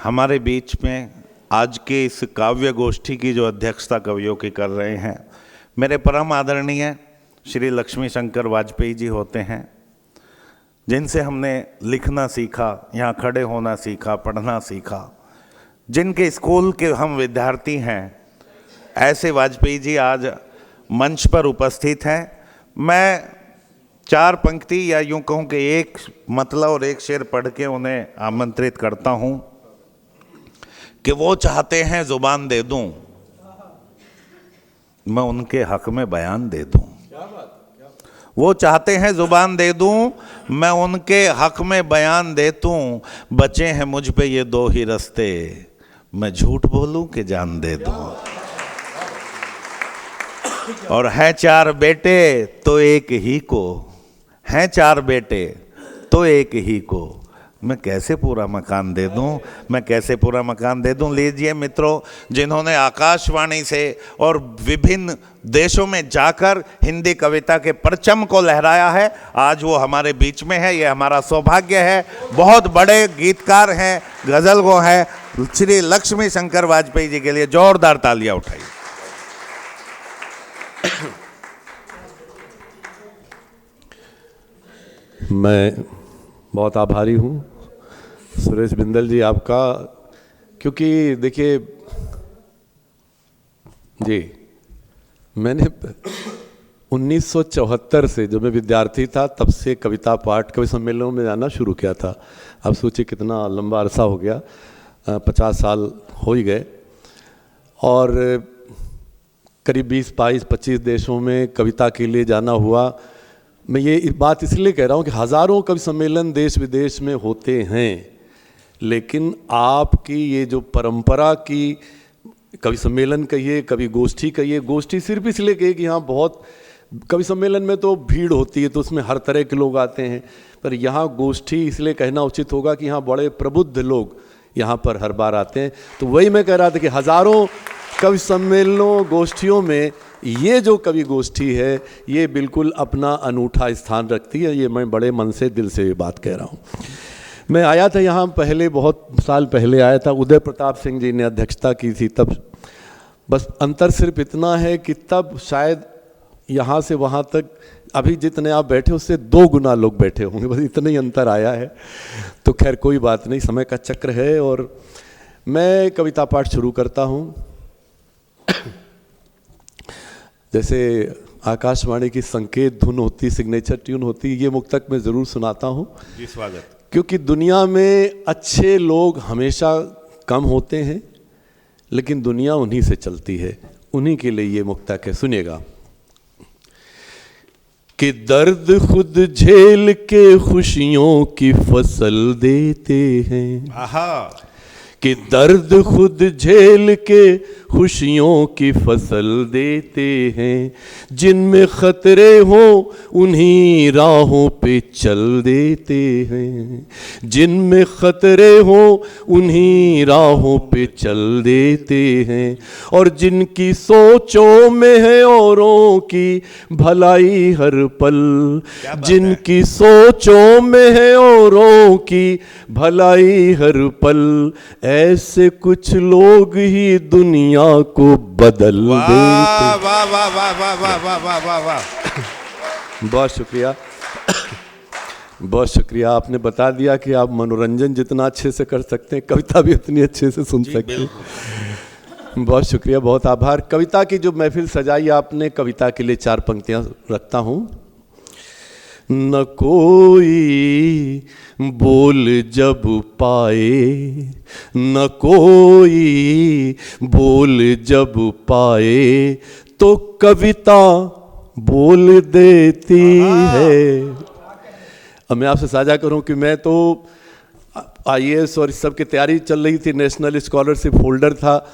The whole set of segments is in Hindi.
हमारे बीच में आज के इस काव्य गोष्ठी की जो अध्यक्षता कवियों की कर रहे हैं मेरे परम आदरणीय श्री लक्ष्मी शंकर वाजपेयी जी होते हैं, जिनसे हमने लिखना सीखा, यहाँ खड़े होना सीखा, पढ़ना सीखा, जिनके स्कूल के हम विद्यार्थी हैं। ऐसे वाजपेयी जी आज मंच पर उपस्थित हैं। मैं 4 पंक्ति या यूँ कहूँ कि एक मतलब और एक शेर पढ़ के उन्हें आमंत्रित करता हूँ कि वो चाहते हैं जुबान दे दूं, मैं उनके हक में बयान दे दूं। वो चाहते हैं जुबान दे दूं, मैं उनके हक में बयान दे दूं। बचे हैं मुझ पे ये 2 ही रास्ते, मैं झूठ बोलूं कि जान दे दूं। और हैं 4 बेटे तो एक ही को, हैं 4 बेटे तो एक ही को, मैं कैसे पूरा मकान दे दूं, मैं कैसे पूरा मकान दे दूं। लीजिए मित्रों, जिन्होंने आकाशवाणी से और विभिन्न देशों में जाकर हिंदी कविता के परचम को लहराया है, आज वो हमारे बीच में है। ये हमारा सौभाग्य है। बहुत बड़े गीतकार हैं, गजलगो हैं। श्री लक्ष्मी शंकर वाजपेयी जी के लिए जोरदार तालियां उठाइए। मैं बहुत आभारी हूँ सुरेश बिंदल जी आपका, क्योंकि देखिए जी, मैंने 1974 से जब मैं विद्यार्थी था तब से कविता पाठ कवि सम्मेलनों में जाना शुरू किया था। अब सोचिए कितना लंबा अरसा हो गया, 50 साल हो ही गए। और करीब 20, 22, 25 देशों में कविता के लिए जाना हुआ। मैं ये बात इसलिए कह रहा हूँ कि हज़ारों कवि सम्मेलन देश विदेश में होते हैं, लेकिन आपकी ये जो परंपरा की कवि सम्मेलन कहिए, कवि गोष्ठी कहिए, गोष्ठी सिर्फ इसलिए कहिए कि यहाँ बहुत कवि सम्मेलन में तो भीड़ होती है तो उसमें हर तरह के लोग आते हैं, पर यहाँ गोष्ठी इसलिए कहना उचित होगा कि यहाँ बड़े प्रबुद्ध लोग यहाँ पर हर बार आते हैं। तो वही मैं कह रहा था कि हज़ारों कवि सम्मेलनों गोष्ठियों में ये जो कवि गोष्ठी है ये बिल्कुल अपना अनूठा स्थान रखती है। ये मैं बड़े मन से दिल से ये बात कह रहा हूँ। मैं आया था यहाँ पहले, बहुत साल पहले आया था, उदय प्रताप सिंह जी ने अध्यक्षता की थी तब। बस अंतर सिर्फ इतना है कि तब शायद यहाँ से वहाँ तक अभी जितने आप बैठे उससे 2 गुना लोग बैठे होंगे, बस इतना ही अंतर आया है। तो खैर कोई बात नहीं, समय का चक्र है। और मैं कविता पाठ शुरू करता हूँ। जैसे आकाशवाणी की संकेत धुन होती, सिग्नेचर ट्यून होती, ये मुक्तक मैं ज़रूर सुनाता हूँ। जी स्वागत। क्योंकि दुनिया में अच्छे लोग हमेशा कम होते हैं, लेकिन दुनिया उन्हीं से चलती है। उन्हीं के लिए ये मुक्तक है, सुनिएगा। कि दर्द खुद झेल के खुशियों की फसल देते हैं। आहा। कि दर्द खुद झेल के खुशियों की फसल देते हैं, जिनमें खतरे हों उन्हीं राहों पे चल देते हैं, जिनमें खतरे हों उन्हीं राहों पे चल देते हैं। और जिनकी सोचों में है औरों की भलाई हर पल, जिनकी सोचों में है औरों की भलाई हर पल, ऐसे कुछ लोग ही दुनिया को बदल देते। वाह वाह वाह वाह वाह वाह वाह वाह वाह वाह। बहुत शुक्रिया, बहुत शुक्रिया। आपने बता दिया कि आप मनोरंजन जितना अच्छे से कर सकते हैं, कविता भी उतनी अच्छे से सुन सकते हैं। बहुत शुक्रिया, बहुत आभार। कविता की जो महफिल सजाई आपने, कविता के लिए 4 पंक्तियां रखता हूं। न कोई बोल जब पाए, न कोई बोल जब पाए, तो कविता बोल देती है। अब मैं आपसे साझा करूं कि मैं तो IAS और इस सब की तैयारी चल रही थी, नेशनल स्कॉलरशिप होल्डर था,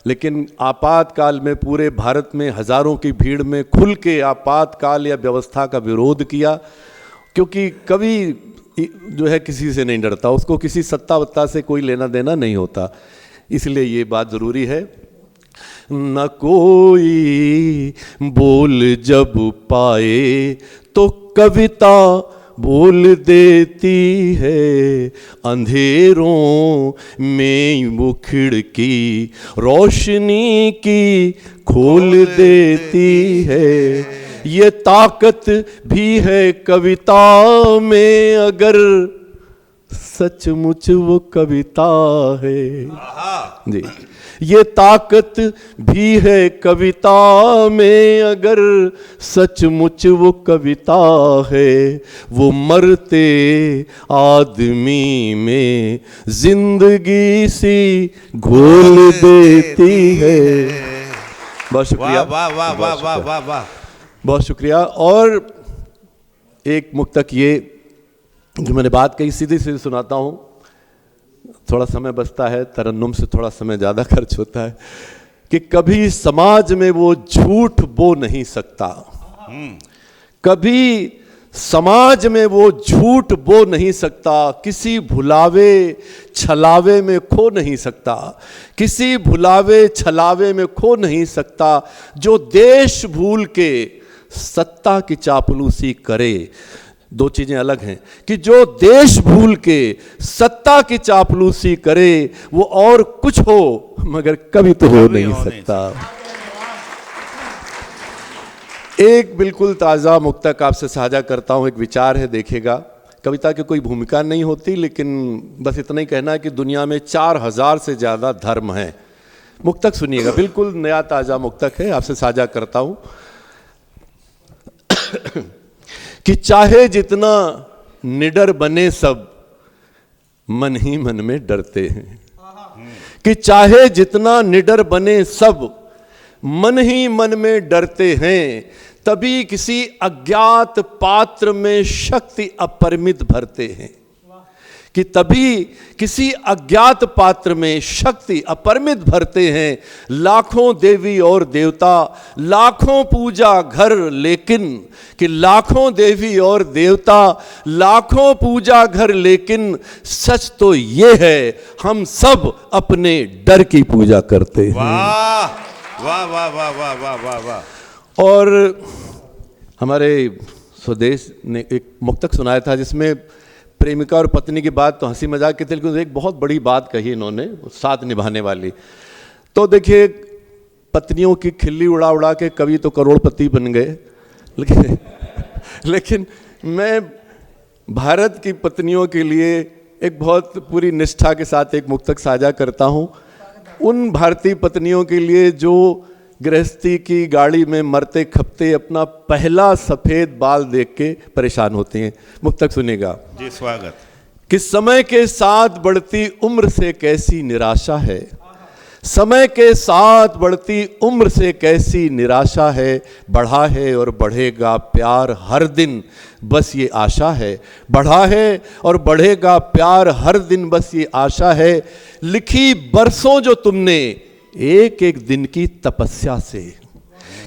लेकिन आपातकाल में पूरे भारत में हज़ारों की भीड़ में खुल के आपातकाल या व्यवस्था का विरोध किया। क्योंकि कवि जो है किसी से नहीं डरता, उसको किसी सत्ता वत्ता से कोई लेना देना नहीं होता, इसलिए ये बात ज़रूरी है। न कोई बोल जब पाए तो कविता बोल देती है, अंधेरों में वो खिड़की रोशनी की खोल देती है। ये ताकत भी है कविता में, अगर सचमुच वो कविता है जी। ये ताकत भी है कविता में, अगर सचमुच वो कविता है। वो मरते आदमी में जिंदगी सी घोल देती है। बहुत शुक्रिया, वाह वाह वाह वाह वाह वाह, बहुत शुक्रिया। और एक मुक्तक ये जो मैंने बात कही सीधी सीधी सुनाता हूँ, थोड़ा समय बचता है, तरन्नुम से थोड़ा समय ज़्यादा खर्च होता है, कि कभी समाज में वो झूठ बो नहीं सकता, कभी समाज में वो झूठ बो नहीं सकता, किसी भुलावे छलावे में खो नहीं सकता, किसी भुलावे छलावे में खो नहीं सकता। जो देश भूल के सत्ता की चापलूसी करे, दो चीजें अलग हैं, कि जो देश भूल के सत्ता की चापलूसी करे वो और कुछ हो मगर कभी तो हो नहीं सकता। एक बिल्कुल ताज़ा मुक्तक आपसे साझा करता हूं, एक विचार है, देखिएगा। कविता की कोई भूमिका नहीं होती, लेकिन बस इतना ही कहना है कि दुनिया में 4000 से ज़्यादा धर्म हैं। मुक्तक सुनिएगा, बिल्कुल नया ताज़ा मुक्तक है, आपसे साझा करता हूं। कि चाहे जितना निडर बने सब, मन ही मन में डरते हैं। कि चाहे जितना निडर बने सब, मन ही मन में डरते हैं। तभी किसी अज्ञात पात्र में शक्ति अपरिमित भरते हैं। कि तभी किसी अज्ञात पात्र में शक्ति अपरिमित भरते हैं। लाखों देवी और देवता, लाखों पूजा घर, लेकिन कि लाखों देवी और देवता, लाखों पूजा घर, लेकिन सच तो ये है हम सब अपने डर की पूजा करते हैं। वाह वाह वाह वाह वाह वाह वाह वाह। और हमारे स्वदेश ने एक मुक्तक सुनाया था जिसमें प्रेमिका और पत्नी की बात तो हंसी मजाक की थी, लेकिन एक बहुत बड़ी बात कही इन्होंने, साथ निभाने वाली। तो देखिए, पत्नियों की खिल्ली उड़ा उड़ा के कवि तो करोड़पति बन गए, लेकिन मैं भारत की पत्नियों के लिए एक बहुत पूरी निष्ठा के साथ एक मुक्तक साझा करता हूँ। उन भारतीय पत्नियों के लिए जो गृहस्थी की गाड़ी में मरते खपते अपना पहला सफेद बाल देख के परेशान होती हैं। मुक्तक सुनेगा जी, स्वागत। कि समय के साथ बढ़ती उम्र से कैसी निराशा है, समय के साथ बढ़ती उम्र से कैसी निराशा है। बढ़ा है और बढ़ेगा प्यार हर दिन, बस ये आशा है। बढ़ा है और बढ़ेगा प्यार हर दिन, बस ये आशा है। लिखी बरसों जो तुमने एक एक दिन की तपस्या से,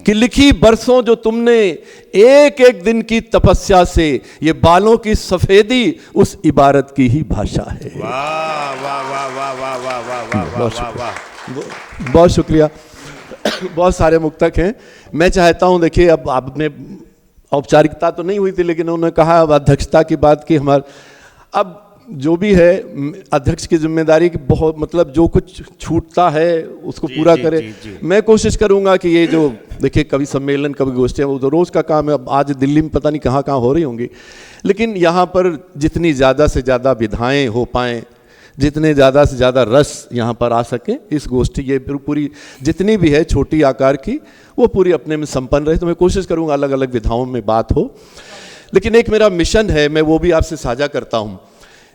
कि लिखी बरसों जो तुमने एक एक दिन की तपस्या से, ये बालों की सफेदी उस इबारत की ही भाषा है। वाह वाह वाह वाह वाह वाह वाह वाह वाह वाह। बहुत शुक्रिया। बहुत सारे मुक्तक हैं। मैं चाहता हूं, देखिए, अब आपने औपचारिकता तो नहीं हुई थी, लेकिन उन्होंने कहा अब अध्यक्षता की बात की, हमारे अब जो भी है अध्यक्ष की जिम्मेदारी की, बहुत मतलब जो कुछ छूटता है उसको पूरा करे। मैं कोशिश करूंगा कि ये जो देखिए कवि सम्मेलन, कवि गोष्ठियाँ, वो तो रोज़ का काम है। अब आज दिल्ली में पता नहीं कहाँ कहाँ हो रही होंगी, लेकिन यहाँ पर जितनी ज़्यादा से ज़्यादा विधाएँ हो पाएँ, जितने ज़्यादा से ज़्यादा रस यहाँ पर आ सकें, इस गोष्ठी ये पूरी जितनी भी है छोटी आकार की, वो पूरी अपने में संपन्न रहे। तो मैं कोशिश करूँगा अलग अलग विधाओं में बात हो। लेकिन एक मेरा मिशन है, मैं वो भी आपसे साझा करता हूँ।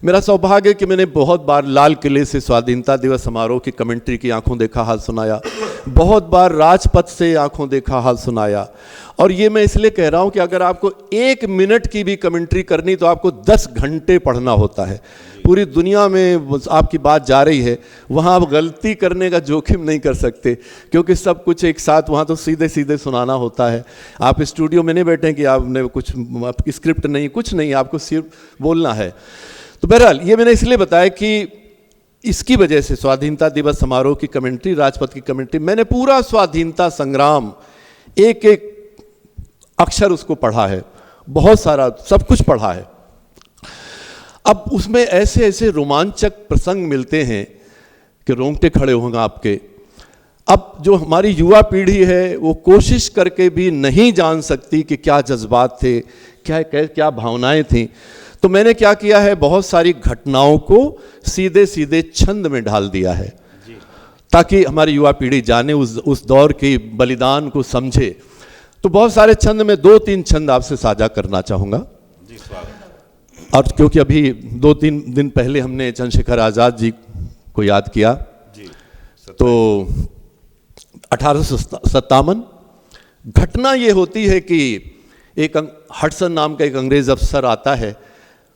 मेरा सौभाग्य है कि मैंने बहुत बार लाल किले से स्वाधीनता दिवस समारोह की कमेंट्री की आंखों देखा हाल सुनाया, बहुत बार राजपथ से आंखों देखा हाल सुनाया। और ये मैं इसलिए कह रहा हूँ कि अगर आपको 1 मिनट की भी कमेंट्री करनी तो आपको 10 घंटे पढ़ना होता है। पूरी दुनिया में आपकी बात जा रही है, वहाँ आप गलती करने का जोखिम नहीं कर सकते, क्योंकि सब कुछ एक साथ वहाँ तो सीधे सीधे सुनाना होता है। आप स्टूडियो में नहीं बैठे कि आपने कुछ स्क्रिप्ट नहीं, कुछ नहीं, आपको सिर्फ बोलना है। तो बहरहाल ये मैंने इसलिए बताया कि इसकी वजह से स्वाधीनता दिवस समारोह की कमेंट्री, राजपथ की कमेंट्री, मैंने पूरा स्वाधीनता संग्राम एक एक अक्षर उसको पढ़ा है, बहुत सारा सब कुछ पढ़ा है। अब उसमें ऐसे ऐसे रोमांचक प्रसंग मिलते हैं कि रोंगटे खड़े होंगे आपके। अब जो हमारी युवा पीढ़ी है वो कोशिश करके भी नहीं जान सकती कि क्या जज्बात थे, क्या भावनाएं थी। तो मैंने क्या किया है, बहुत सारी घटनाओं को सीधे सीधे छंद में ढाल दिया है ताकि हमारी युवा पीढ़ी जाने, उस दौर के बलिदान को समझे। तो बहुत सारे छंद में 2-3 छंद आपसे साझा करना चाहूँगा। और क्योंकि अभी 2-3 दिन पहले हमने चंद्रशेखर आज़ाद जी को याद किया, तो 1857 घटना ये होती है कि एक हडसन नाम का एक अंग्रेज अफसर आता है,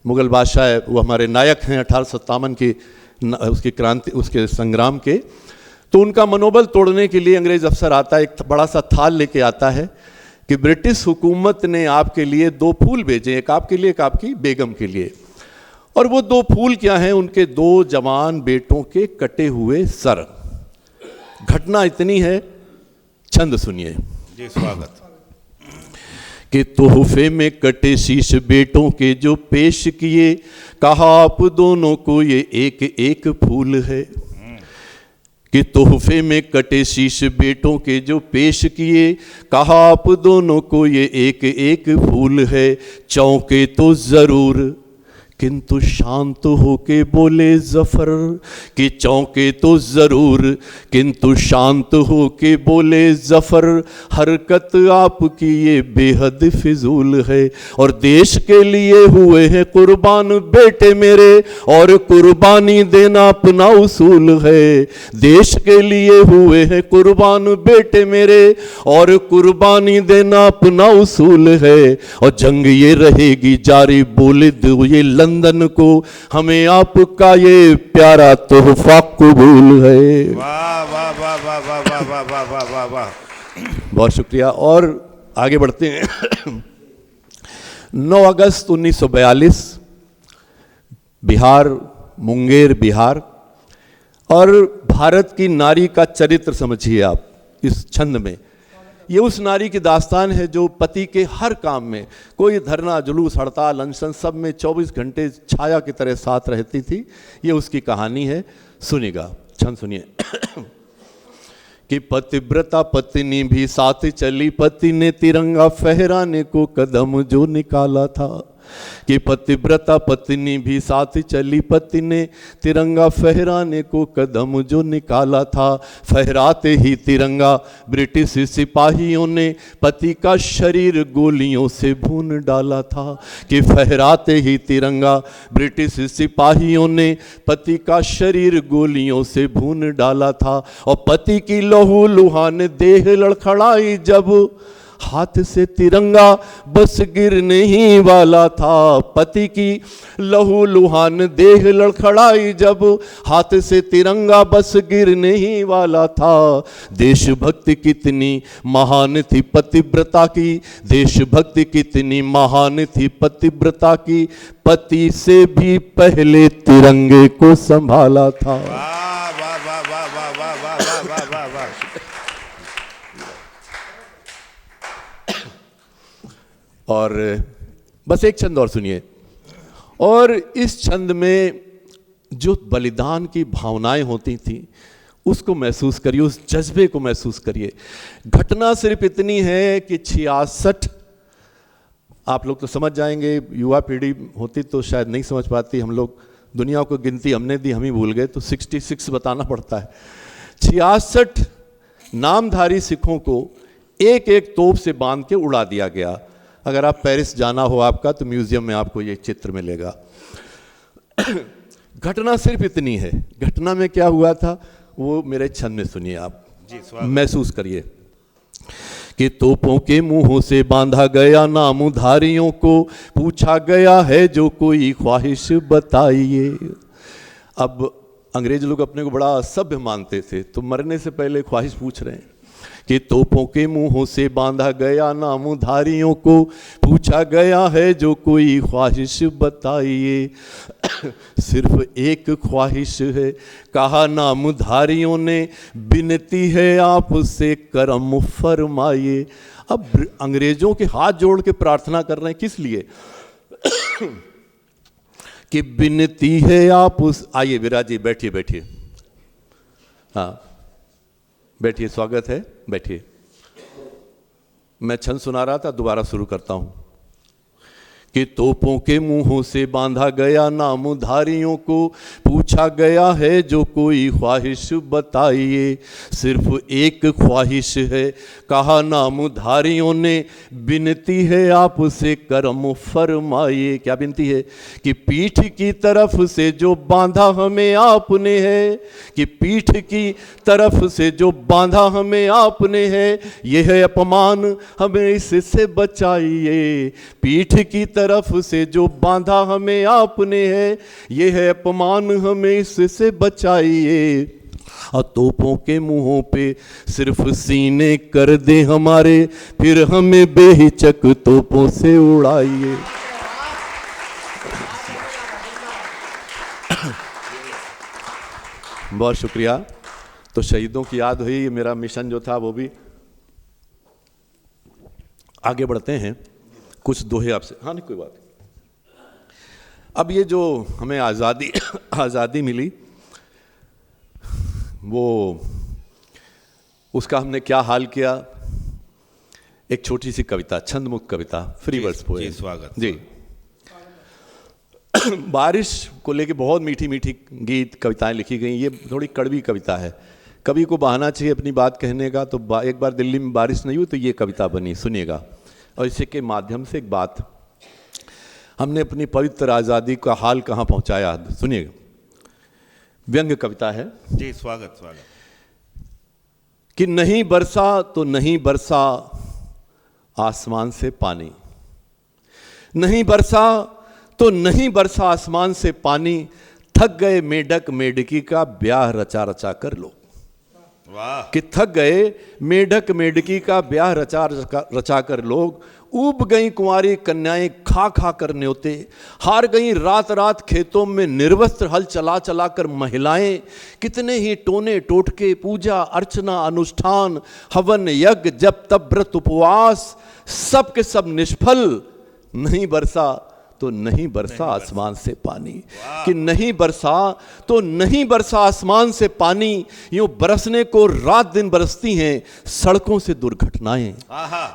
मुगल बादशाह है, वो हमारे नायक हैं 1857 की उसकी क्रांति, उसके संग्राम के। तो उनका मनोबल तोड़ने के लिए अंग्रेज अफसर आता है, एक बड़ा सा थाल लेके आता है कि ब्रिटिश हुकूमत ने आपके लिए 2 फूल भेजे, एक आपके लिए, एक आपकी बेगम के लिए। और वो 2 फूल क्या हैं, उनके 2 जवान बेटों के कटे हुए सर। घटना इतनी है, छंद सुनिए। जी स्वागत। कि तोहफे में कटे शीश बेटों के जो पेश किए, कहा आप दोनों को ये एक एक फूल है। कि तोहफे में कटे शीश बेटों के जो पेश किए, कहा आप दोनों को ये एक एक फूल है। चौंके तो जरूर किंतु शांत होके बोले जफर, कि चौंके तो जरूर किंतु शांत होके बोले जफर, हरकत आपकी ये बेहद फिजूल है। और देश के लिए हुए हैं कुर्बान बेटे मेरे, और कुर्बानी देना अपना उसूल है। देश के लिए हुए हैं कुर्बान बेटे मेरे, और कुर्बानी देना अपना उसूल है। और जंग ये रहेगी जारी, बोले दो ये लंदन को, हमें आपका ये प्यारा तोहफा कबूल है। वाह वाह वाह वाह वाह वाह वाह वाह वाह वाह वाह, बहुत शुक्रिया। और आगे बढ़ते हैं। 9 अगस्त 1942 बिहार, मुंगेर बिहार। और भारत की नारी का चरित्र समझिए आप इस छंद में। ये उस नारी की दास्तान है जो पति के हर काम में, कोई धरना, जुलूस, हड़ताल, अनशन, सब में 24 घंटे छाया की तरह साथ रहती थी। ये उसकी कहानी है, सुनिएगा, छंद सुनिए। कि पतिव्रता पत्नी भी साथ चली, पति ने तिरंगा फहराने को कदम जो निकाला था। कि पतिव्रता पत्नी भी साथ चली, पति ने तिरंगा फहराने को कदम जो निकाला था। फहराते ही तिरंगा ब्रिटिश सिपाहियों ने पति का शरीर गोलियों से भून डाला था। कि फहराते ही तिरंगा ब्रिटिश सिपाहियों ने पति का शरीर गोलियों से भून डाला था। और पति की लहू लुहान देह लड़खड़ाई जब, हाथ से तिरंगा बस गिरने ही वाला था। पति की लहू लुहान देह लड़खड़ाई जब, हाथ से तिरंगा बस गिरने ही वाला था। देशभक्ति कितनी महान थी पतिव्रता की, देशभक्ति कितनी महान थी पतिव्रता की, पति से भी पहले तिरंगे को संभाला था। वाह वाह वाह वाह वाह वाह वाह वाह वाह वाह। और बस एक छंद और सुनिए। और इस छंद में जो बलिदान की भावनाएं होती थी उसको महसूस करिए, उस जज्बे को महसूस करिए। घटना सिर्फ इतनी है कि 66, आप लोग तो समझ जाएंगे, युवा पीढ़ी होती तो शायद नहीं समझ पाती। हम लोग दुनिया को गिनती हमने दी, हम ही भूल गए, तो 66 बताना पड़ता है। 66 नामधारी सिखों को एक एक तोप से बांध के उड़ा दिया गया। अगर आप पेरिस जाना हो आपका, तो म्यूजियम में आपको ये चित्र मिलेगा। घटना सिर्फ इतनी है। घटना में क्या हुआ था वो मेरे छंद में सुनिए आप, महसूस करिए। कि तोपों के मुंहों से बांधा गया नामधारियों को, पूछा गया है जो कोई ख्वाहिश बताइए। अब अंग्रेज लोग अपने को बड़ा सभ्य मानते थे, तो मरने से पहले ख्वाहिश पूछ रहे हैं। कि तोपों के मुंहों से बांधा गया नामधारियों को, पूछा गया है जो कोई ख्वाहिश बताइए। सिर्फ एक ख्वाहिश है, कहा नामधारियों ने, विनती है आपसे करम फरमाइए। अब अंग्रेजों के हाथ जोड़ के प्रार्थना कर रहे हैं, किस लिए? कि बिनती है आप उस, आइए विराज जी बैठिए बैठिए, हाँ बैठिए, स्वागत है, बैठिए। मैं छंद सुना रहा था, दोबारा शुरू करता हूं कि तोपों के मुंहों से बांधा गया नामधारियों को, पूछा गया है जो कोई ख्वाहिश बताइए। सिर्फ एक ख्वाहिश है, कहा नामधारियों ने, बिनती है आपसे करम फरमाइए। क्या बिनती है? कि पीठ की तरफ से जो बांधा हमें आपने है, कि पीठ की तरफ से जो बांधा हमें आपने है, यह है अपमान, हमें इससे बचाइए। पीठ की तरफ से जो बांधा हमें आपने है, ये है अपमान, हमें इससे बचाइए। और तोपों के मुंहों पे सिर्फ सीने कर दे हमारे, फिर हमें बेहिचक तोपों से उड़ाइए। बहुत शुक्रिया। तो शहीदों की याद हुई, मेरा मिशन जो था वो भी आगे बढ़ते हैं। कुछ दोहे आपसे, हाँ नहीं कोई बात। अब ये जो हमें आज़ादी मिली, वो उसका हमने क्या हाल किया। एक छोटी सी कविता, छंदमुक्त कविता, फ्री वर्स पोएम। जी स्वागत जी। बारिश को लेके बहुत मीठी मीठी गीत कविताएं लिखी गई। ये थोड़ी कड़वी कविता है, कवि को बहाना चाहिए अपनी बात कहने का। तो एक बार दिल्ली में बारिश नहीं हुई तो ये कविता बनी, सुनिएगा। और इसी के माध्यम से एक बात, हमने अपनी पवित्र आज़ादी का हाल कहाँ पहुँचाया, सुनिएगा। व्यंग्य कविता है। जी स्वागत स्वागत। कि नहीं बरसा तो नहीं बरसा आसमान से पानी, नहीं बरसा तो नहीं बरसा आसमान से पानी, थक गए मेढक मेढकी का ब्याह रचा रचा कर लो। वाह। कि थक गए मेढक मेढकी का ब्याह रचा कर लोग, ऊब गई कुंवारी कन्याएं खा खा कर न्योते, हार गई रात रात खेतों में निर्वस्त्र हल चला चला कर महिलाएं। कितने ही टोने टोटके, पूजा अर्चना अनुष्ठान, हवन यज्ञ जप तप व्रत उपवास, सब के सब निष्फल। नहीं बरसा तो नहीं बरसा आसमान से पानी, कि नहीं बरसा तो नहीं बरसा आसमान से पानी। यूं बरसने को रात दिन बरसती हैं सड़कों से दुर्घटनाएं,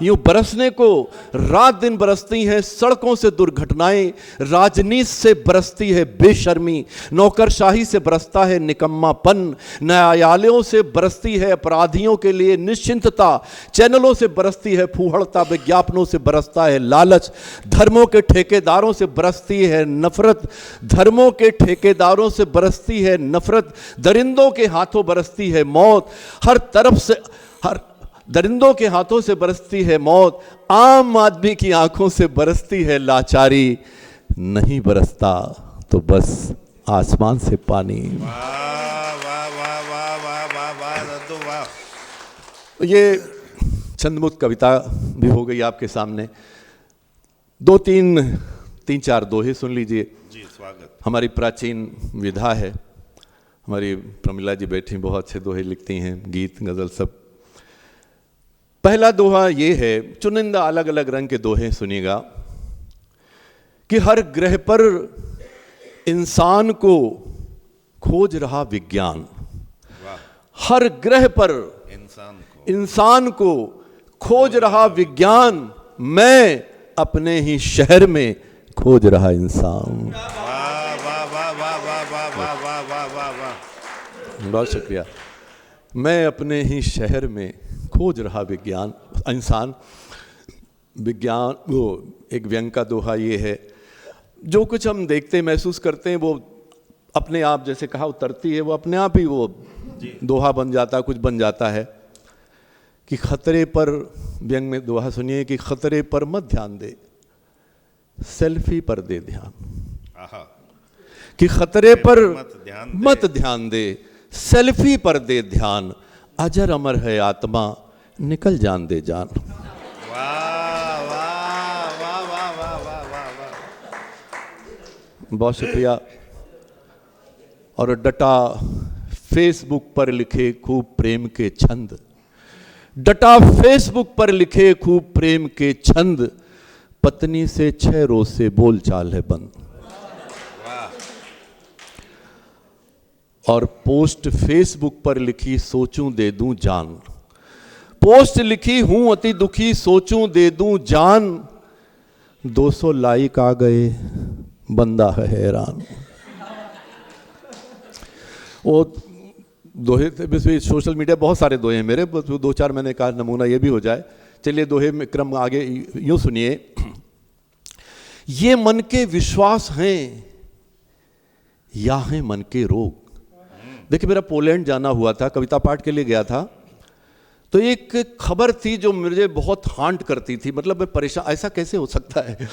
यूं बरसने को रात दिन बरसती हैं सड़कों से दुर्घटनाएं। राजनीति से बरसती है बेशर्मी, नौकरशाही से बरसता है निकम्मापन, न्यायालयों से बरसती है अपराधियों के लिए निश्चिंतता, चैनलों से बरसती है फूहड़ता, विज्ञापनों से बरसता है लालच, धर्मों के ठेकेदारों से बरसती है नफरत, धर्मों के ठेकेदारों से बरसती है नफरत, दरिंदों के हाथों बरसती है मौत, हर तरफ से हर दरिंदों के हाथों से बरसती है मौत, आम आदमी की आंखों से बरसती है लाचारी। नहीं बरसता तो बस आसमान से पानी। वाह वाह वाह वाह वाह वाह वाह दद्दू वाह। ये छंदमुक्त कविता भी हो गई आपके सामने। दो तीन चार दोहे सुन लीजिए। जी स्वागत। हमारी प्राचीन विधा है, हमारी प्रमिला जी बैठी बहुत अच्छे दोहे लिखती हैं, गीत गजल सब। पहला दोहा ये है, चुनिंदा अलग अलग रंग के दोहे सुनिएगा। कि हर ग्रह पर इंसान को खोज रहा विज्ञान, हर ग्रह पर इंसान को खोज रहा विज्ञान, मैं अपने ही शहर में खोज रहा इंसान। वाह वाह वाह वाह वाह वाह वाह वाह वाह वाह वाह। बहुत शुक्रिया। मैं अपने ही शहर में खोज रहा विज्ञान इंसान। विज्ञान वो एक व्यंग का दोहा ये है, जो कुछ हम देखते महसूस करते हैं वो अपने आप, जैसे कहा उतरती है, वो अपने आप ही वो दोहा बन जाता, कुछ बन जाता है। कि खतरे पर, व्यंग में दोहा सुनिए, कि खतरे पर मत ध्यान दे, सेल्फी पर दे ध्यान। कि खतरे पर मत ध्यान दे, सेल्फी पर दे ध्यान, अजर अमर है आत्मा, निकल जान दे जान। वाह वाह वाह वाह वाह वाह वाह वाह। बहुत शुक्रिया। और डटा फेसबुक पर लिखे खूब प्रेम के छंद, डटा फेसबुक पर लिखे खूब प्रेम के छंद, पत्नी से 6 रोज से बोल चाल है बंद। और पोस्ट फेसबुक पर लिखी सोचूं दे दूं जान। पोस्ट लिखी हूं अति दुखी सोचूं दे दूं जान, 200 लाइक आ गए बंदा है हैरान। वो दोहे थे, सोशल मीडिया बहुत सारे दोहे हैं मेरे, बस 2-4 मैंने कहा नमूना ये भी हो जाए। चलिए दोहे में क्रम आगे यूं सुनिए। ये मन के विश्वास हैं या हैं मन के रोग। देखिए मेरा पोलैंड जाना हुआ था, कविता पाठ के लिए गया था, तो एक खबर थी जो मुझे बहुत हांट करती थी, मतलब मैं परेशान, ऐसा कैसे हो सकता है।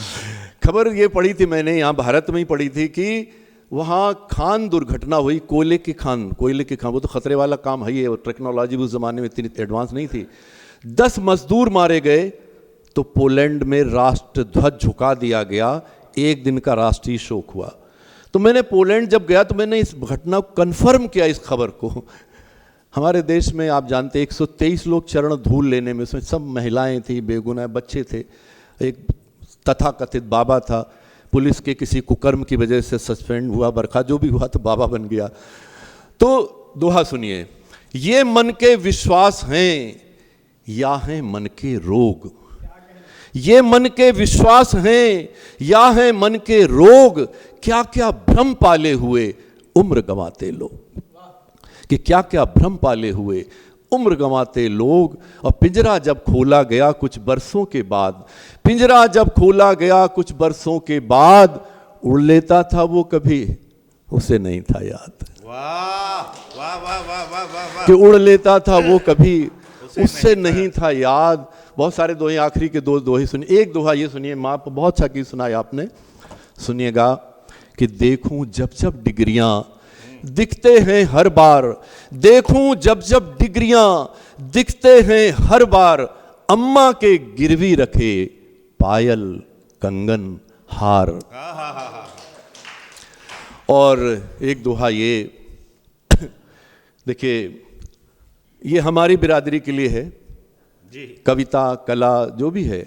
खबर ये पढ़ी थी मैंने, यहाँ भारत में ही पढ़ी थी कि वहाँ खान दुर्घटना हुई, कोयले की खान, वो तो खतरे वाला काम है ही, टेक्नोलॉजी उस ज़माने में इतनी एडवांस नहीं थी। 10 मजदूर मारे गए, तो पोलैंड में राष्ट्र ध्वज झुका दिया गया, 1 दिन का राष्ट्रीय शोक हुआ। तो मैंने पोलैंड जब गया तो मैंने इस घटना को कन्फर्म किया, इस खबर को। हमारे देश में आप जानते 123 लोग चरण धूल लेने में, उसमें सब महिलाएं थी, बेगुनाह बच्चे थे, एक तथाकथित बाबा था, पुलिस के किसी कुकर्म की वजह से सस्पेंड हुआ, बरखा जो भी हुआ तो बाबा बन गया। तो दोहा सुनिए, ये मन के विश्वास हैं या हैं मन के रोग। ये मन के विश्वास हैं या हैं मन के रोग, क्या क्या भ्रम पाले हुए उम्र गंवाते लोग। कि क्या क्या भ्रम पाले हुए उम्र गंवाते लोग। और पिंजरा जब खोला गया कुछ बरसों के बाद, पिंजरा जब खोला गया कुछ बरसों के बाद, उड़ लेता था वो कभी उसे नहीं था याद। वाह वाह वाह वाह वाह वाह। कि उड़ लेता था वो कभी उससे नहीं था याद। बहुत सारे दोहे, आखिरी के 2 दोहे सुनिए। एक दोहा ये सुनिए, माँ बहुत अच्छा की सुनाया आपने, सुनिएगा। कि देखूं जब जब डिग्रियां दिखते हैं हर बार, देखूं जब जब डिग्रियां दिखते हैं हर बार, अम्मा के गिरवी रखे पायल कंगन हार। और एक दोहा ये देखिए, ये हमारी बिरादरी के लिए है जी। कविता कला जो भी है,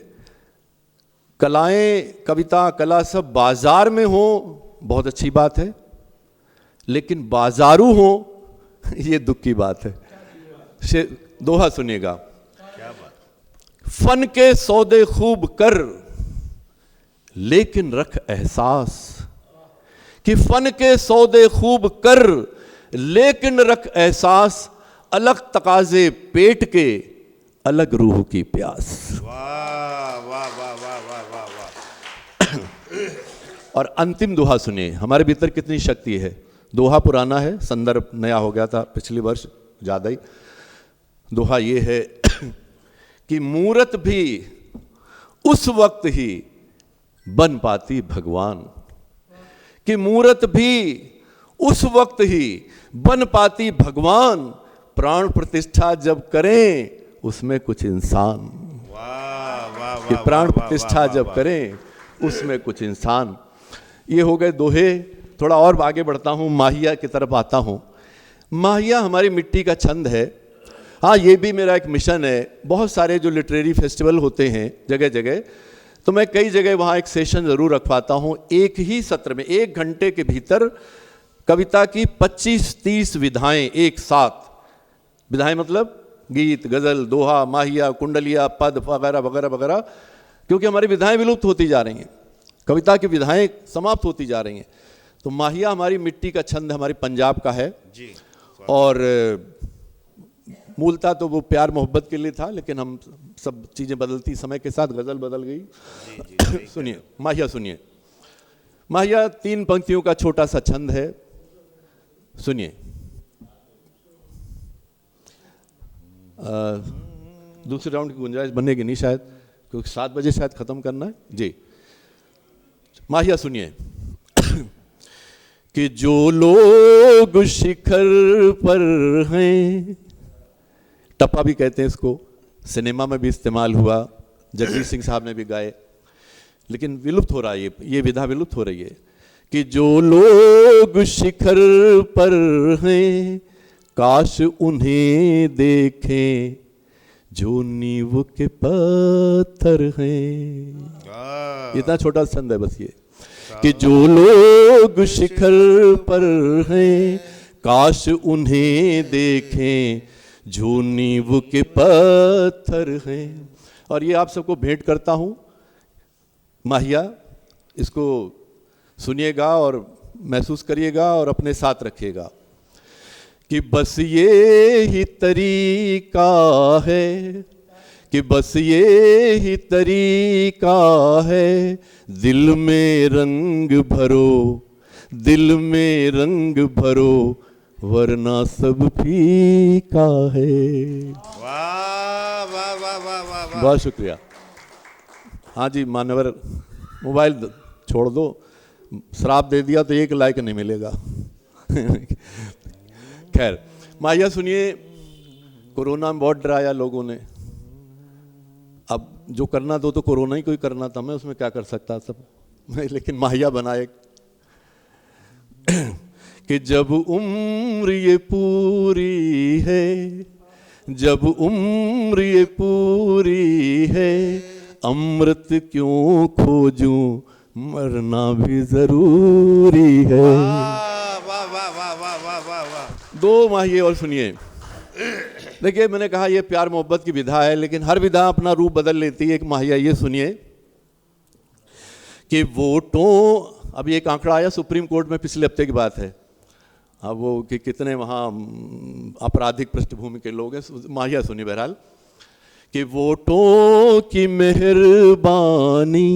कलाएं कविता कला सब बाजार में हो बहुत अच्छी बात है, लेकिन बाजारू हो ये दुख की बात है। दोहा सुनिएगा। क्या बात। फन के सौदे खूब कर लेकिन रख एहसास, कि फन के सौदे खूब कर लेकिन रख एहसास, अलग तकाजे पेट के अलग रूह की प्यास। वाह वाह वाह वाह वाह वाह वाह। और अंतिम दोहा सुनिए, हमारे भीतर कितनी शक्ति है। दोहा पुराना है, संदर्भ नया हो गया था पिछले वर्ष ज़्यादा ही। दोहा ये है कि मूरत भी उस वक्त ही बन पाती भगवान, कि मूरत भी उस वक्त ही बन पाती भगवान, प्राण प्रतिष्ठा जब करें उसमें कुछ इंसान। वाह वाह कि वाह। प्राण प्रतिष्ठा जब करें उसमें कुछ इंसान। ये हो गए दोहे। थोड़ा और आगे बढ़ता हूँ, माहिया की तरफ आता हूँ। माहिया हमारी मिट्टी का छंद है। हाँ, ये भी मेरा एक मिशन है। बहुत सारे जो लिटरेरी फेस्टिवल होते हैं जगह जगह, तो मैं कई जगह वहाँ एक सेशन ज़रूर रखवाता हूँ। एक ही सत्र में 1 घंटे के भीतर कविता की 25-30 विधाएं एक साथ। विधाएं मतलब गीत, गज़ल, दोहा, माहिया, कुंडलिया, पद वगैरह वगैरह वगैरह। क्योंकि हमारी विधाएं विलुप्त होती जा रही हैं, कविता की विधाएं समाप्त होती जा रही हैं। तो माहिया हमारी मिट्टी का छंद हमारे पंजाब का है जी। और मूलतः तो वो प्यार मोहब्बत के लिए था, लेकिन हम सब चीज़ें बदलती, समय के साथ गज़ल बदल गई। सुनिए माहिया, सुनिए। माहिया 3 पंक्तियों का छोटा सा छंद है, सुनिए। दूसरे राउंड की गुंजाइश बनेगी नहीं शायद, क्योंकि 7 बजे शायद ख़त्म करना है जी। माहिया सुनिए। कि जो लोग शिखर पर हैं, टप्पा भी कहते हैं इसको, सिनेमा में भी इस्तेमाल हुआ, जगदीश सिंह साहब ने भी गाए, लेकिन विलुप्त हो रहा है, ये विधा विलुप्त हो रही है। कि जो लोग शिखर पर हैं, काश उन्हें देखें जो नींव के पत्थर हैं। इतना छोटा छंद है बस ये। कि जो लोग शिखर पर हैं, काश उन्हें देखें जो नींव के पत्थर हैं। और ये आप सबको भेंट करता हूँ माहिया, इसको सुनिएगा और महसूस करिएगा और अपने साथ रखिएगा कि बस ये ही तरीका है, कि बस ये ही तरीका है, दिल में रंग भरो, दिल में रंग भरो, वरना सब फीका है। वाह वाह वाह वाह वाह वाह। बहुत शुक्रिया। हाँ जी मान्यवर, मोबाइल छोड़ दो, श्राप दे दिया तो एक लाइक नहीं मिलेगा। खैर माहिया सुनिए, कोरोना में बहुत डराया लोगों ने। अब जो करना दो तो कोरोना ही कोई करना था, मैं उसमें क्या कर सकता सब। लेकिन माहिया बनाए कि जब उम्र ये पूरी है, जब उम्र ये पूरी है, अमृत क्यों खोजूं, मरना भी जरूरी है। वाह वाह वाह वाह वाह वाह वाह। दो माहिए और सुनिए। देखिए मैंने कहा ये प्यार मोहब्बत की विधा है, लेकिन हर विधा अपना रूप बदल लेती है। एक माहिया ये सुनिए कि वोटों, अभी एक आंकड़ा आया सुप्रीम कोर्ट में, पिछले हफ्ते की बात है। अब वो कि कितने वहाँ आपराधिक पृष्ठभूमि के लोग हैं। माहिया सुनिए बहरहाल कि वोटों की मेहरबानी,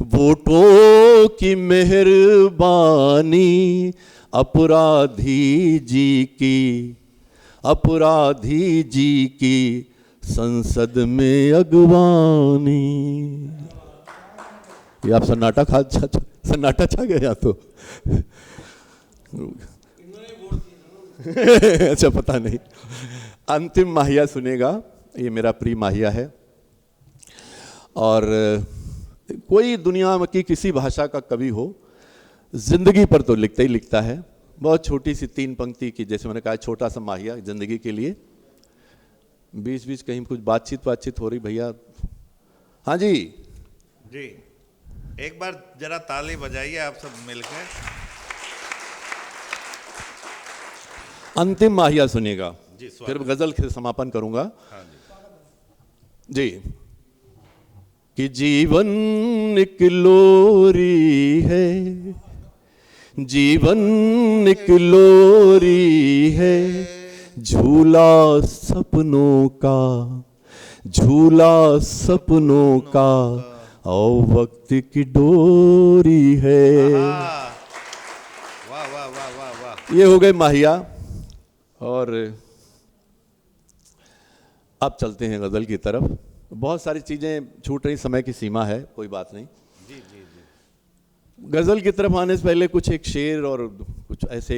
वोटों की मेहरबानी, अपराधी जी की, अपराधी जी की संसद में अगवानी। ये आप सन्नाटा छा गया तो। अच्छा पता नहीं। अंतिम माहिया सुनेगा, ये मेरा प्रिय माहिया है। और कोई दुनिया की किसी भाषा का कवि हो, जिंदगी पर तो लिखता ही लिखता है। बहुत छोटी सी 3 पंक्ति की, जैसे मैंने कहा छोटा सा माहिया जिंदगी के लिए। बीच बीच कहीं कुछ बातचीत हो रही भैया। हाँ जी जी, एक बार जरा ताली बजाइए आप सब मिलकर। अंतिम माहिया सुनिएगा, जी, फिर गजल से समापन करूंगा। हाँ जी कि जीवन एक लोरी है, जीवन एक लोरी है, झूला सपनों का, झूला सपनों का, और वक्त की डोरी है। वाह वाह वाह वाह वाह। ये हो गए माहिया। और अब चलते हैं गजल की तरफ। बहुत सारी चीजें छूट रही, समय की सीमा है, कोई बात नहीं। जी जी जी। गजल की तरफ आने से पहले कुछ एक शेर और कुछ ऐसे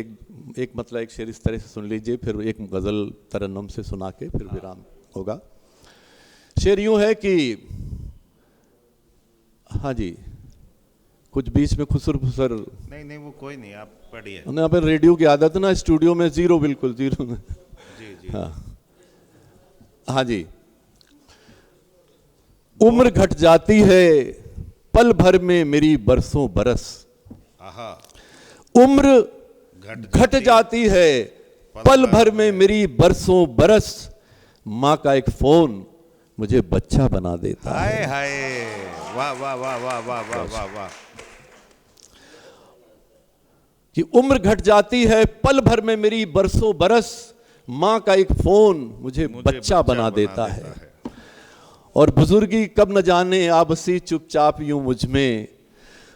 एक मतलब एक शेर इस तरह से सुन लीजिए, फिर एक गजल तरन्नुम से सुना के फिर विराम होगा। शेर यूं है कि, हाँ जी, कुछ बीच में खुसर फुसर नहीं नहीं वो कोई नहीं, आप पढ़िए। यहाँ पे रेडियो की आदत ना, स्टूडियो में जीरो, बिल्कुल जीरो। जी जी। हाँ हाँ जी। उम्र घट जाती है पल भर में मेरी बरसों बरस, आहा। उम्र घट जाती है पल भर में मेरी बरसों बरस, माँ का एक फोन मुझे बच्चा बना देता है। हाय हाय, वाह वाह वाह वाह वाह वाह वाह वाह। कि उम्र घट जाती है पल भर में मेरी बरसों बरस, माँ का एक फोन मुझे बच्चा बना देता है। और बुजुर्गी कब न जाने आ बसी चुपचाप यूं मुझ में,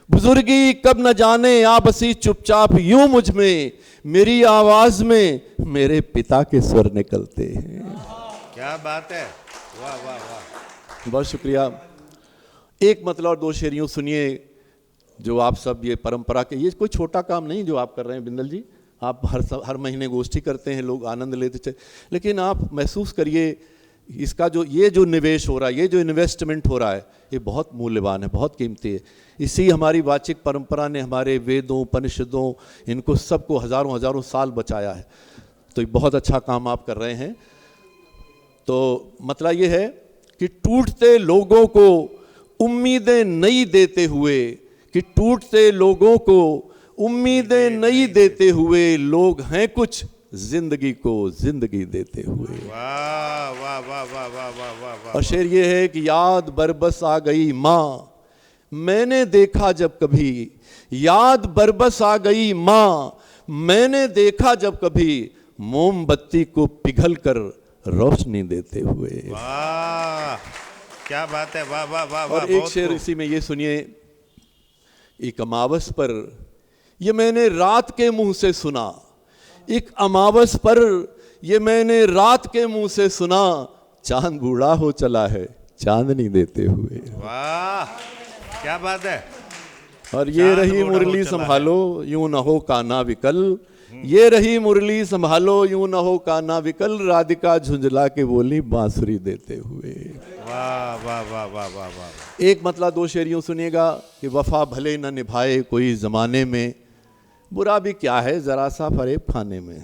बुजुर्गी कब न जाने आ बसी चुपचाप यूं मुझ में, मेरी आवाज में मेरे पिता के स्वर निकलते हैं। क्या बात है, वाह वाह वाह। बहुत शुक्रिया। एक मतलब और 2 शेर यूं सुनिए, जो आप सब ये परंपरा के, ये कोई छोटा काम नहीं जो आप कर रहे हैं बिंदल जी। आप हर महीने गोष्ठी करते हैं, लोग आनंद लेते थे, लेकिन आप महसूस करिए इसका जो निवेश हो रहा है, ये जो इन्वेस्टमेंट हो रहा है, ये बहुत मूल्यवान है, बहुत कीमती है। इसी हमारी वाचिक परंपरा ने हमारे वेदों, उपनिषदों, इनको सबको हजारों हजारों साल बचाया है। तो बहुत अच्छा काम आप कर रहे हैं। तो मतलब ये है कि टूटते लोगों को उम्मीदें नई देते हुए, कि टूटते लोगों को उम्मीदें नई देते हुए, लोग हैं कुछ जिंदगी को जिंदगी देते हुए। वाह वाह वाह वाह वाह वाह वाह वाह। और शेर ये है कि याद बरबस आ गई माँ, मैंने देखा जब कभी, याद बरबस आ गई माँ, मैंने देखा जब कभी, मोमबत्ती को पिघल कर रोशनी देते हुए। वाह क्या बात है, वाह वाह वाह वाह। और एक बहुत शेर खूब। इसी में ये सुनिए, एक अमावस पर, ये मैंने रात के मुंह से सुना, एक अमावस पर ये मैंने रात के मुंह से सुना, चांद बूढ़ा हो चला है चांदनी देते हुए। वाह क्या बात है। और ये चांद रही बूढ़ा हो मुरली चला संभालो यूं न हो काना विकल, ये रही मुरली संभालो यूं न हो काना विकल, राधिका झुंझला के बोली बांसुरी देते हुए। वाह वाह वाह वाह वाह वाह। एक मतलब दो शेर यूं सुनिएगा कि वफा भले न निभाए कोई जमाने में, बुरा भी क्या है जरा सा फरेब खाने में।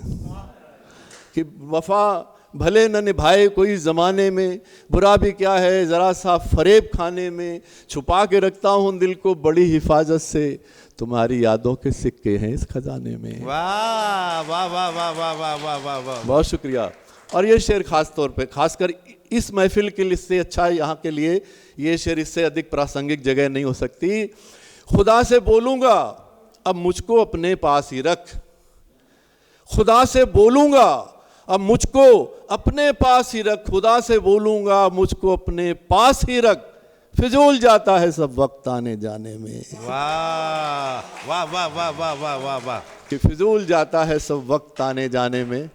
कि वफा भले न निभाए कोई जमाने में, बुरा भी क्या है जरा सा फरेब खाने में, छुपा के रखता हूं दिल को बड़ी हिफाजत से, तुम्हारी यादों के सिक्के हैं इस खजाने में। वाह वाह वाह वाह वाह वाह वाह वाह वाह। बहुत शुक्रिया। और ये शेर खास तौर पे, खासकर इस महफिल के लिए इससे अच्छा यहाँ के लिए ये शेर इससे अधिक प्रासंगिक जगह नहीं हो सकती। खुदा से बोलूंगा अब मुझको अपने पास ही रख, खुदा से बोलूंगा अब मुझको अपने पास ही रख, खुदा से बोलूंगा मुझको अपने पास ही रख, फिजूल जाता है सब वक्त आने जाने में। वाह वाह वाह वाह वाह वाह वाह वाह। कि फिजूल जाता है सब वक्त आने जाने में।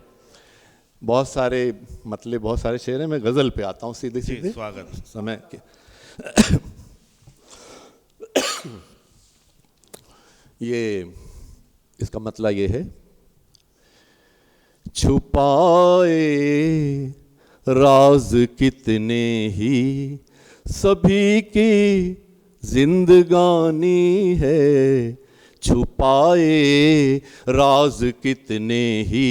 बहुत सारे मतलब बहुत सारे शेर हैं। मैं गजल पे आता हूँ सीधे जी, सीधे स्वागत। समय के। ये इसका मतलब ये है, छुपाए राज कितने ही सभी की जिंदगानी है, छुपाए राज कितने ही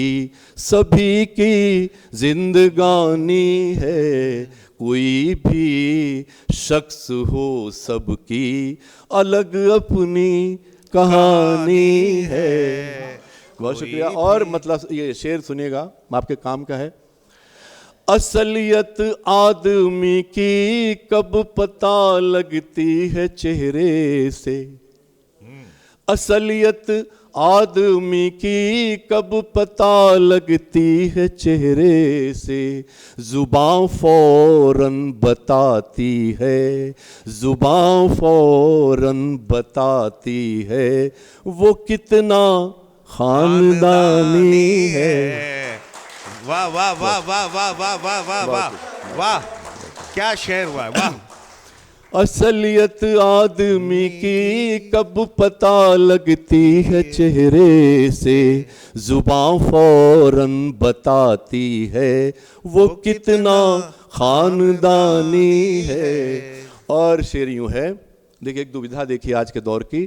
सभी की जिंदगानी है, कोई भी शख्स हो सबकी अलग अपनी कहानी है। बहुत शुक्रिया। और मतलब ये शेर सुनिएगा, आपके काम का है। असलियत आदमी की कब पता लगती है चेहरे से, असलियत आदमी की कब पता लगती है चेहरे से, जुबान फौरन बताती है, जुबान फौरन बताती है वो कितना खानदानी है। वाह वाह वाह वाह वाह वाह वाह वाह वाह वाह। क्या शेर हुआ, वाह। असलियत आदमी की कब पता लगती है चेहरे से, जुबान फौरन बताती है वो कितना खानदानी है। और शेर यूं है, देखिए एक दुविधा देखिए आज के दौर की।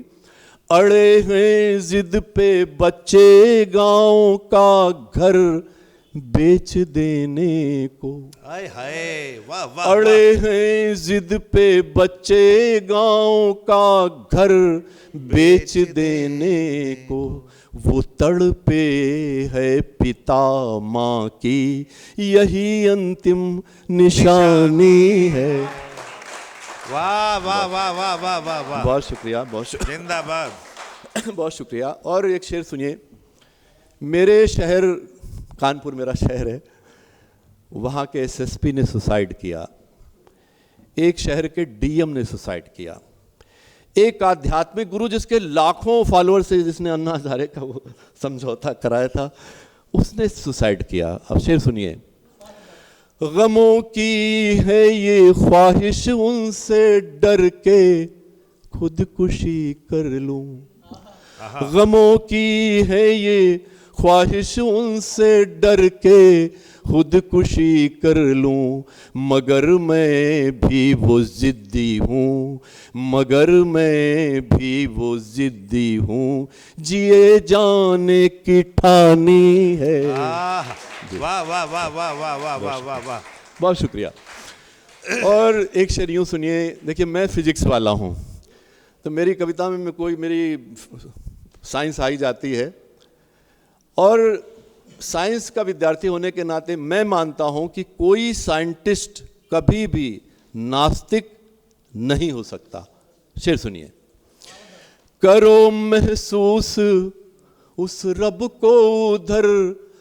अड़े हैं जिद पे बच्चे गांव का घर बेच देने को, हाय हाय वाह वाह। अड़े हैं जिद पे बच्चे गांव का घर बेच देने को, वो तड़पे है पिता माँ की यही अंतिम निशानी है। वाह वाह वाह वाह वाह वाह वाह। बहुत शुक्रिया, बहुत शुक्रिया, जिंदाबाद। बहुत शुक्रिया। और एक शेर सुनिए। मेरे शहर कानपुर मेरा शहर है, वहाँ के एसएसपी ने सुसाइड किया, एक शहर के डीएम ने सुसाइड किया, एक आध्यात्मिक गुरु जिसके लाखों फॉलोअर्स है, जिसने अन्ना हजारे का वो समझौता कराया था, उसने सुसाइड किया। अब शेर सुनिए। गमों की है ये ख्वाहिश उनसे डर के खुदकुशी कर लूं, गमों की है ये ख्वाहिश उनसे डर के खुदकुशी कर लूं, मगर मैं भी वो जिद्दी हूँ, मगर मैं भी वो जिद्दी हूँ, जिए जाने की ठानी है। वाह वाह वाह वाह वाह वाह वाह वाह वाह। बहुत शुक्रिया। और एक शेर यूँ सुनिए। देखिए मैं फिजिक्स वाला हूँ, तो मेरी कविता में कोई मेरी साइंस आई जाती है। और साइंस का विद्यार्थी होने के नाते मैं मानता हूं कि कोई साइंटिस्ट कभी भी नास्तिक नहीं हो सकता। शेर सुनिए। करो महसूस उस रब को उधर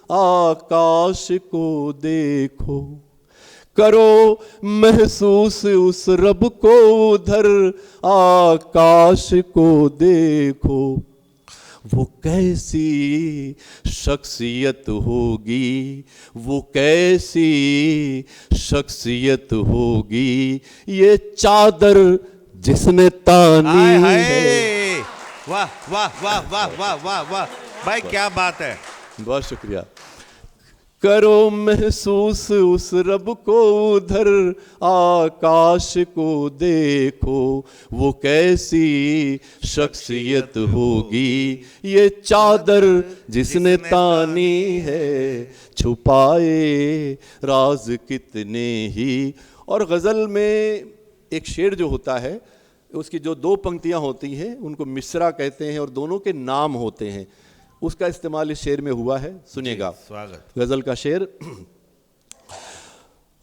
आकाश को देखो, करो महसूस उस रब को उधर आकाश को देखो, वो कैसी शख्सियत होगी, वो कैसी शख्सियत होगी, ये चादर जिसने तानी है। वाह वाह वाह वाह वाह वाह वाह भाई, क्या बात है। बहुत शुक्रिया। करो महसूस उस रब को उधर आकाश को देखो, वो कैसी शख्सियत होगी, ये चादर जिसने तानी है, छुपाए राज कितने ही। और गज़ल में एक शेर जो होता है, उसकी जो दो पंक्तियां होती हैं उनको मिसरा कहते हैं और दोनों के नाम होते हैं, उसका इस्तेमाल इस शेर में हुआ है। सुनिएगा। स्वागत। गजल का शेर।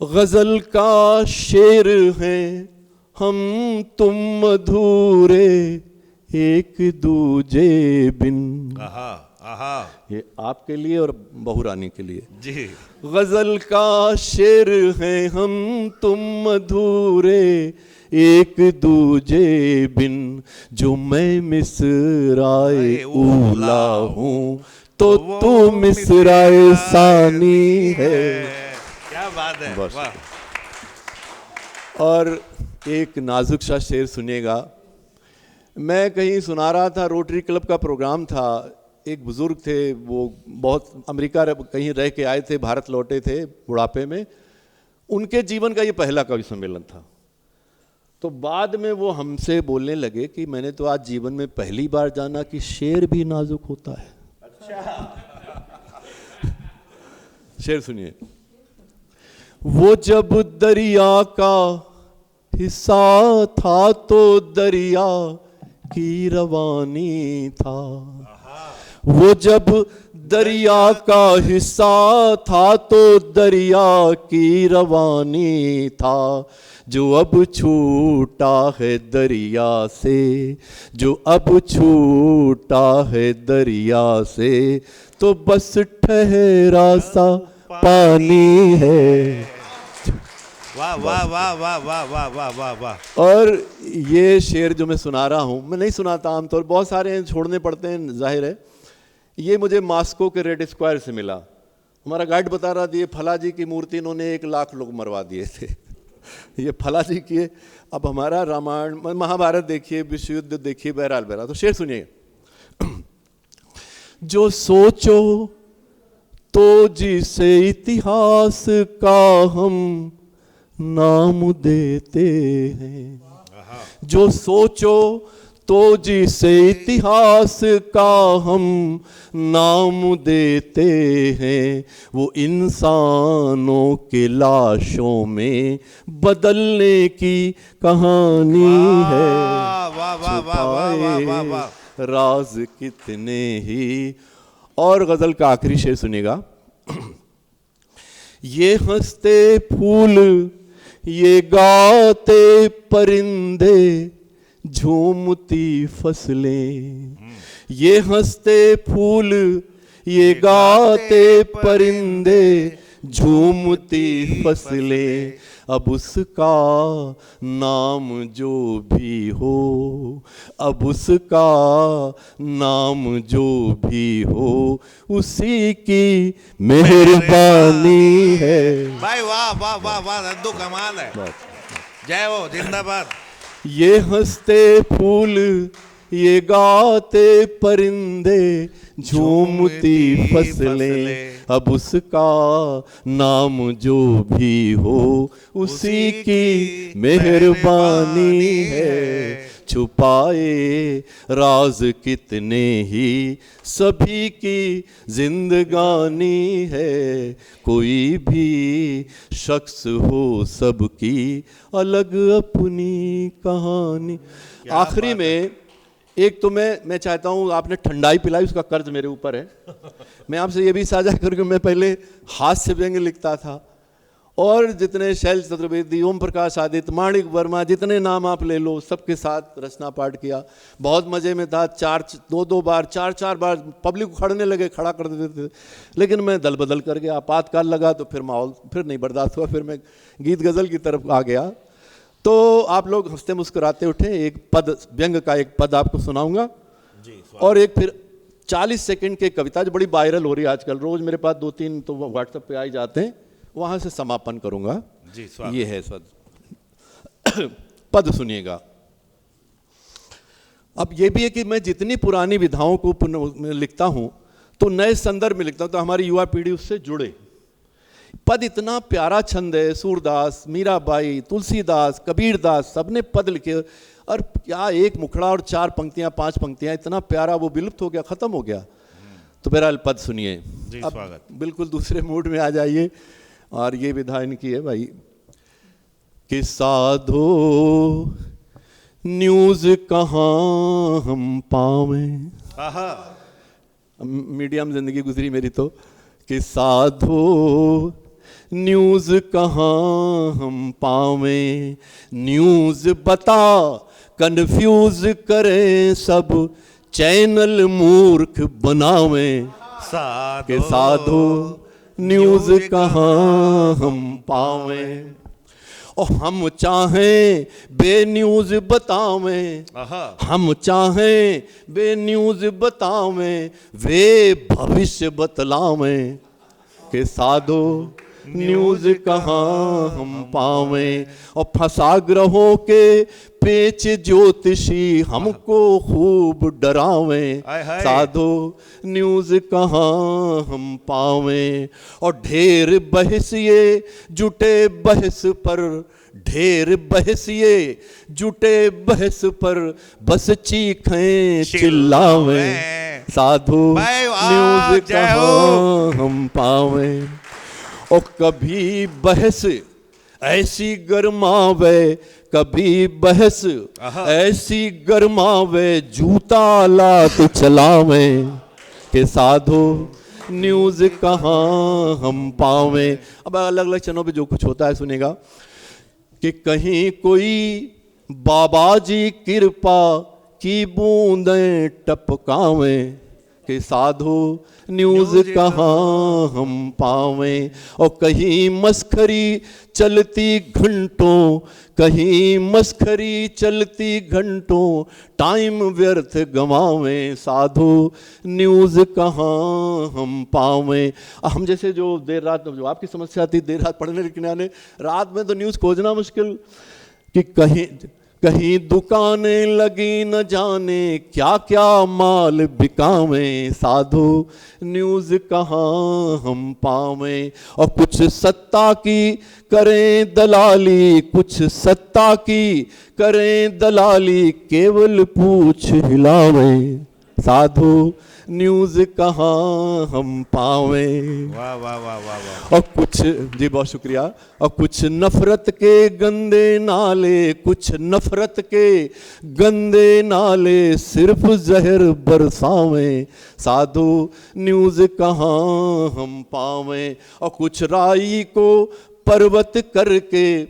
गजल का शेर है हम तुम अधूरे एक दूजे बिन। आहा आहा, ये आपके लिए और बहू रानी के लिए जी। गजल का शेर है हम तुम अधूरे एक दूजे बिन, जो मैं मिसराए ऊला हूँ तो तू मिसराए सानी है। क्या बात है, वाह। और एक नाजुक सा शेर सुनिएगा। मैं कहीं सुना रहा था, रोटरी क्लब का प्रोग्राम था, एक बुजुर्ग थे, वो बहुत अमेरिका कहीं रह के आए थे, भारत लौटे थे बुढ़ापे में, उनके जीवन का ये पहला कवि सम्मेलन था। तो बाद में वो हमसे बोलने लगे कि मैंने तो आज जीवन में पहली बार जाना कि शेर भी नाजुक होता है। अच्छा। शेर सुनिए। वो जब दरिया का हिस्सा था तो दरिया की रवानी था, वो जब दरिया का हिस्सा था तो दरिया की रवानी था, जो अब छूटा है दरिया से, जो अब छूटा है दरिया से, तो बस ठहरा सा पानी है। वाह वाह वाह वाह वाह वाह वाह वाह वाह। और ये शेर जो मैं सुना रहा हूँ, मैं नहीं सुनाता आमतौर, बहुत सारे हैं छोड़ने पड़ते हैं, जाहिर है। ये मुझे मास्को के रेड स्क्वायर से मिला। हमारा गाइड बता रहा था ये फला जी की मूर्ति इन्होंने 1 लाख लोग मरवा दिए थे। ये फला जी की। अब हमारा रामायण महाभारत देखिए, विश्व युद्ध देखिए, बहरहाल। तो शेर सुनिए। जो सोचो तो जिसे इतिहास का हम नाम देते हैं, जो सोचो तो जिसे इतिहास का हम नाम देते हैं, वो इंसानों के लाशों में बदलने की कहानी है। वाह वाह वाह वाह वाह वाह। राज कितने ही। और गजल का आखिरी शेर सुनिएगा। ये हंसते फूल, ये गाते परिंदे, झूमती फसलें, ये हंसते फूल, ये गाते परिंदे, झूमती फसलें, अब उसका नाम जो भी हो, अब उसका नाम जो भी हो, उसी की मेहरबानी है। भाई वाह वाह वाह वाह, रद्दू कमाल है। जय हो, जिंदाबाद। ये हंसते फूल, ये गाते परिंदे, झूमती फसलें, अब उसका नाम जो भी हो, उसी की मेहरबानी है। छुपाए राज कितने ही, सभी की जिंदगानी है। कोई भी शख्स हो, सबकी अलग अपनी कहानी। आखिरी में एक तो मैं चाहता हूँ, आपने ठंडाई पिलाई उसका कर्ज मेरे ऊपर है। मैं आपसे ये भी साझा करूँ, मैं पहले हास्य व्यंग लिखता था, और जितने शैल चतुर्वेदी, ओम प्रकाश आदित्य, माणिक वर्मा, जितने नाम आप ले लो, सबके साथ रचना पाठ किया। बहुत मज़े में था। दो बार चार बार पब्लिक को खड़ने लगे, खड़ा कर देते थे, लेकिन मैं दल बदल कर गया। आपातकाल लगा तो फिर माहौल फिर नहीं बर्दाश्त हुआ, फिर मैं गीत गज़ल की तरफ आ गया। तो आप लोग हंसते मुस्कुराते उठे। एक पद, व्यंग का एक पद आपको सुनाऊंगा, और एक फिर 40 सेकंड की कविता जो बड़ी वायरल हो रही है आजकल, रोज मेरे पास 2-3 तो व्हाट्सएप पे आ ही जाते हैं, वहां से समापन करूंगा जी। ये है पद सुनिएगा। अब ये भी है कि मैं जितनी पुरानी विधाओं को लिखता हूं तो नए संदर्भ में लिखता हूं, तो हमारी युवा पीढ़ी उससे जुड़े। पद इतना प्यारा छंद है, सूरदास, मीराबाई, तुलसीदास, कबीरदास, सबने पद लिखे, और क्या एक मुखड़ा और 4 पंक्तियां 5 पंक्तियां, इतना प्यारा, वो विलुप्त हो गया, खत्म हो गया। तो बहरहाल पद सुनिए। अब स्वागत। बिल्कुल दूसरे मूड में आ जाइए, और ये विधा इनकी है भाई कि साधो न्यूज कहाँ हम पावें। मीडियम जिंदगी गुजरी मेरी तो, कि साधो न्यूज कहाँ हम पावें, न्यूज बता कन्फ्यूज करें सब, चैनल मूर्ख बनावें। के साधो न्यूज कहाँ हम पावें, और हम चाहें बे न्यूज बतावें, हम चाहें बे न्यूज बतावें, वे भविष्य बतलावें। के साधो न्यूज कहाँ हम पावें, और फंसा ग्रहों के पेच ज्योतिषी हमको खूब डरावें। साधो न्यूज कहाँ हम पावें, और ढेर बहसिए जुटे बहस पर, ढेर बहसिए जुटे बहस पर, बस चीखें चिल्लावें। साधो न्यूज कहाँ हम पावें, और कभी बहस ऐसी गरमावे, कभी बहस ऐसी गरमावे, जूता लात चलावे। के साधो न्यूज कहाँ हम पावें। अब अलग अलग चैनलों पे जो कुछ होता है सुनेगा, कि कहीं कोई बाबा जी कृपा की बूंदें टपकावें। के साधो न्यूज कहाँ हम पावें, और कहीं मस्खरी चलती घंटों, कहीं मस्खरी चलती घंटों, टाइम व्यर्थ गंवावें। साधो न्यूज कहाँ हम पावें। हम जैसे जो देर रात, जो आपकी समस्या थी देर रात पढ़ने लिखने आने, रात में तो न्यूज़ खोजना मुश्किल, कि कहीं दुकानें लगी न जाने क्या क्या माल बिकावें। साधो न्यूज़ कहाँ हम पावें, और कुछ सत्ता की करें दलाली, कुछ सत्ता की करें दलाली, केवल पूछ हिलावें। साधो न्यूज़ कहाँ हम पावें। वाह वाह वाह वाह वाह। और कुछ, जी बहुत शुक्रिया, और कुछ नफरत के गंदे नाले, कुछ नफरत के गंदे नाले, सिर्फ जहर बरसावें। साधो न्यूज़ कहाँ हम पावें, और कुछ राई को पर्वत करके,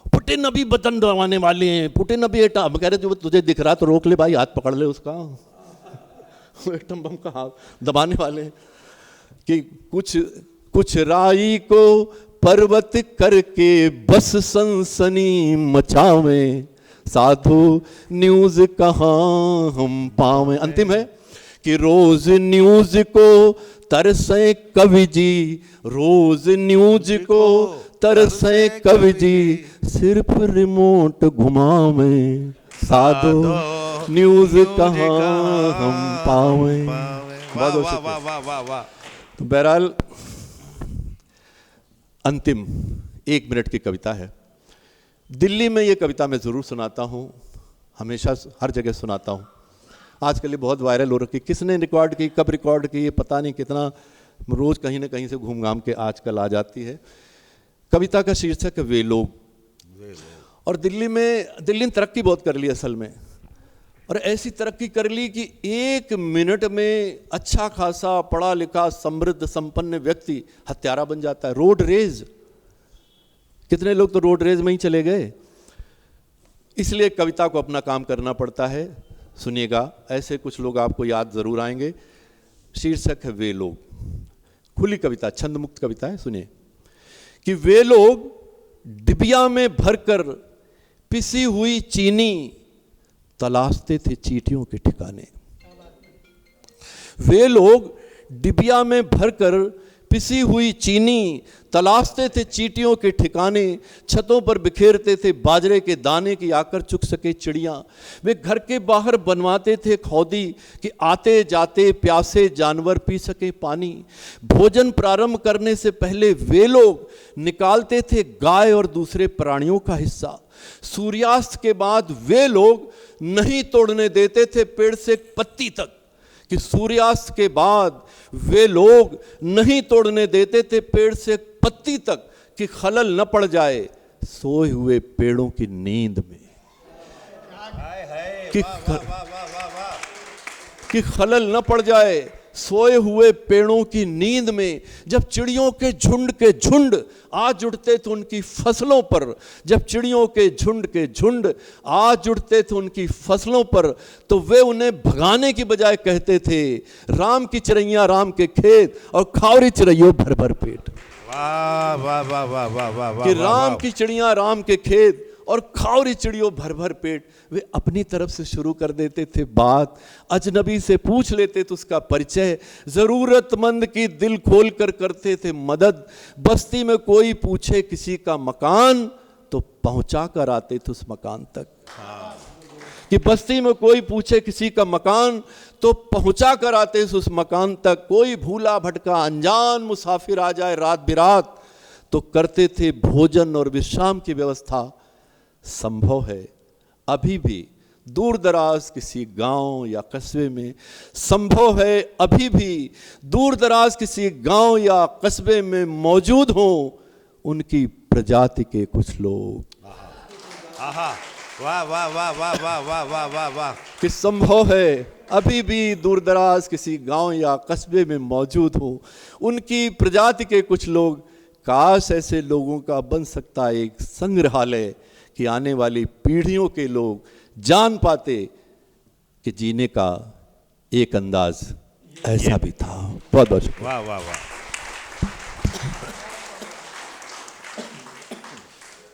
पुटिन अभी बटन दबाने वाले हैं, पुटिन अभी हम कह रहे जो तुझे दिख रहा तो रोक ले भाई, हाथ पकड़ ले उसका, एटम बम का हाथ दबाने वाले हैं। कि कुछ राई को पर्वत करके बस सनसनी मचावें। साधो न्यूज़ कहाँ हम पावें। अंतिम है कि रोज न्यूज़ को तरसे कवि जी, रोज न्यूज़ को तरसे कवि जी, सिर्फ रिमोट घुमावें। साधो न्यूज़ कहाँ हम पावें। वाह वाह वाह वाह वाह वाह। तो बहरहाल अंतिम 1 मिनट की कविता है। दिल्ली में ये कविता मैं ज़रूर सुनाता हूँ, हमेशा हर जगह सुनाता हूँ। आजकल ये बहुत वायरल हो रखी, किसने रिकॉर्ड की, कब रिकॉर्ड की, ये पता नहीं, कितना रोज़ कहीं ना कहीं से घूम घाम के आजकल आ जाती है। कविता का शीर्षक है वे लोग। और दिल्ली ने तरक्की बहुत कर ली असल में। और ऐसी तरक्की कर ली कि 1 मिनट में अच्छा खासा पढ़ा लिखा समृद्ध संपन्न व्यक्ति हत्यारा बन जाता है। रोड रेज, कितने लोग तो रोड रेज में ही चले गए। इसलिए कविता को अपना काम करना पड़ता है। सुनिएगा, ऐसे कुछ लोग आपको याद जरूर आएंगे। शीर्षक है वे लोग, खुली कविता, छंद मुक्त कविता है। सुनिए कि वे लोग डिबिया में भरकर पिसी हुई चीनी तलाशते थे चींटियों के ठिकाने। वे लोग डिबिया में भरकर पिसी हुई चीनी तलाशते थे चींटियों के ठिकाने, छतों पर बिखेरते थे बाजरे के दाने की आकर चुग सके चिड़ियां। वे घर के बाहर बनवाते थे खौदी कि आते जाते प्यासे जानवर पी सके पानी। भोजन प्रारंभ करने से पहले वे लोग निकालते थे गाय और दूसरे प्राणियों का हिस्सा। सूर्यास्त के बाद वे लोग नहीं तोड़ने देते थे पेड़ से एक पत्ती तक, कि सूर्यास्त के बाद वे लोग नहीं तोड़ने देते थे पेड़ से एक पत्ती तक कि खलल न पड़ जाए सोए हुए पेड़ों की नींद में, कि खलल न पड़ जाए सोए हुए पेड़ों की नींद में। जब चिड़ियों के झुंड आ जुड़ते थे उनकी फसलों पर, जब चिड़ियों के झुंड आ जुड़ते थे उनकी फसलों पर, तो वे उन्हें भगाने की बजाय कहते थे राम की चिड़ैया राम के खेत और खावरी चिड़ैयों भर भर पेट। वाह वाह वाह वाह वाह वाह, कि राम की चिड़िया राम के खेत और खावरी चिड़ियों भर भर पेट। वे अपनी तरफ से शुरू कर देते थे बात, अजनबी से पूछ लेते थे उसका परिचय, जरूरतमंद की दिल खोल कर करते थे मदद। बस्ती में कोई पूछे किसी का मकान तो पहुंचा कर आते थे उस मकान तक। कि बस्ती में कोई पूछे किसी का मकान तो पहुंचा कर आते थे उस मकान तक। कोई भूला भटका अनजान मुसाफिर आ जाए रात बिरात तो करते थे भोजन और विश्राम की व्यवस्था। संभव है अभी भी दूर दराज किसी गांव या कस्बे में, संभव है अभी भी दूर दराज किसी गांव या कस्बे में मौजूद हों उनकी प्रजाति के कुछ लोग। आहा, वाह वाह वाह वाह वाह वाह वाह वाह वाह। कि संभव है अभी भी दूर दराज किसी गांव या कस्बे में मौजूद हों उनकी प्रजाति के कुछ लोग। काश ऐसे लोगों का बन सकता एक संग्रहालय कि आने वाली पीढ़ियों के लोग जान पाते कि जीने का एक अंदाज ऐसा भी था। बहुत बहुत शुक्रिया। वाह वाह वाह।